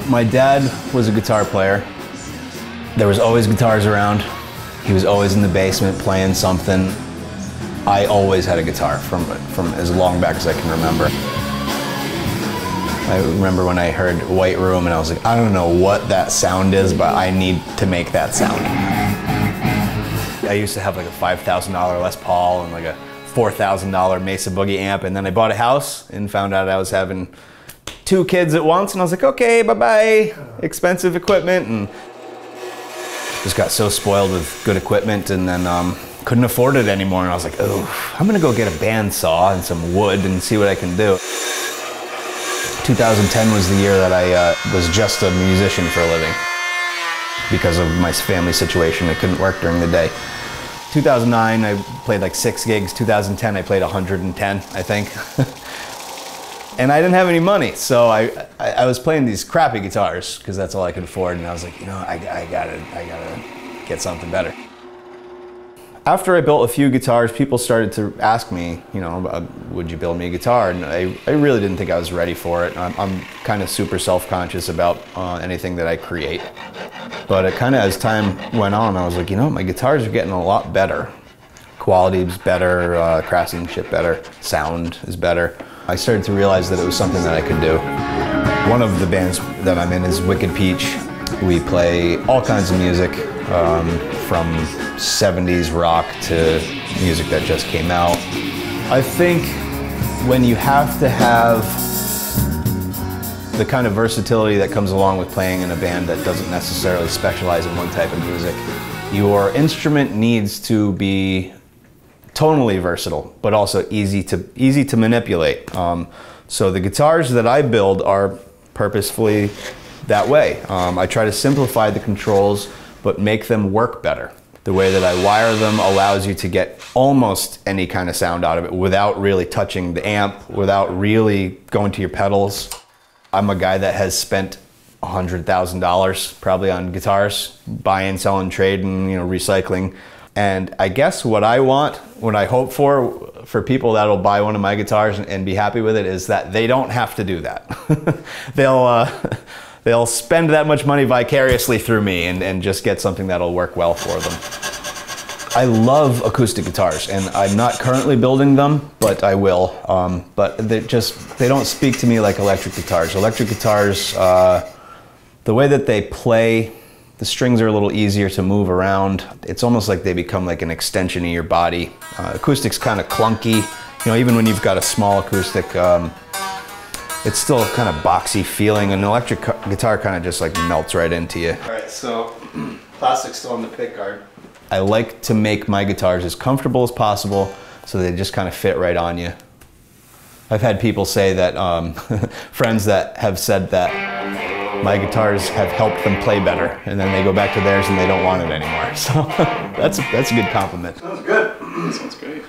My dad was a guitar player. There was always guitars around. He was always in the basement playing something. I always had a guitar from as long back as I can remember. I remember when I heard White Room and I was like, I don't know what that sound is, but I need to make that sound. I used to have like a $5,000 Les Paul and like a $4,000 Mesa Boogie amp, and then I bought a house and found out I was having 2 kids at once, and I was like, okay, bye-bye, expensive equipment, and just got so spoiled with good equipment, and then couldn't afford it anymore, and I was like, oh, I'm gonna go get a bandsaw and some wood and see what I can do. 2010 was the year that I was just a musician for a living. Because of my family situation, I couldn't work during the day. 2009, I played like 6 gigs. 2010, I played 110, I think. And I didn't have any money, so I was playing these crappy guitars because that's all I could afford, and I was like, you know, I gotta get something better. After I built a few guitars, people started to ask me, you know, would you build me a guitar? And I really didn't think I was ready for it. I'm kind of super self-conscious about anything that I create. But it kind of, as time went on, I was like, you know, my guitars are getting a lot better. Quality is better, craftsmanship better, sound is better. I started to realize that it was something that I could do. One of the bands that I'm in is Wicked Peach. We play all kinds of music, from 70s rock to music that just came out. I think when you have to have the kind of versatility that comes along with playing in a band that doesn't necessarily specialize in one type of music, your instrument needs to be tonally versatile, but also easy to manipulate. So the guitars that I build are purposefully that way. I try to simplify the controls, but make them work better. The way that I wire them allows you to get almost any kind of sound out of it without really touching the amp, without really going to your pedals. I'm a guy that has spent $100,000 probably on guitars, buying, selling, trading, you know, recycling. And I guess what I want, what I hope for people that'll buy one of my guitars and be happy with it, is that they don't have to do that. They'll spend that much money vicariously through me and just get something that'll work well for them. I love acoustic guitars, and I'm not currently building them, but I will. But they don't speak to me like electric guitars. Electric guitars, the way that they play, the strings are a little easier to move around. It's almost like they become like an extension of your body. Acoustic's kind of clunky. You know, even when you've got a small acoustic, it's still kind of boxy feeling. An electric guitar kind of just like melts right into you. All right, so plastic's still on the pick guard. I like to make my guitars as comfortable as possible so they just kind of fit right on you. I've had people say that, friends that have said that my guitars have helped them play better, and then they go back to theirs and they don't want it anymore. So that's a good compliment. Sounds good. That sounds great.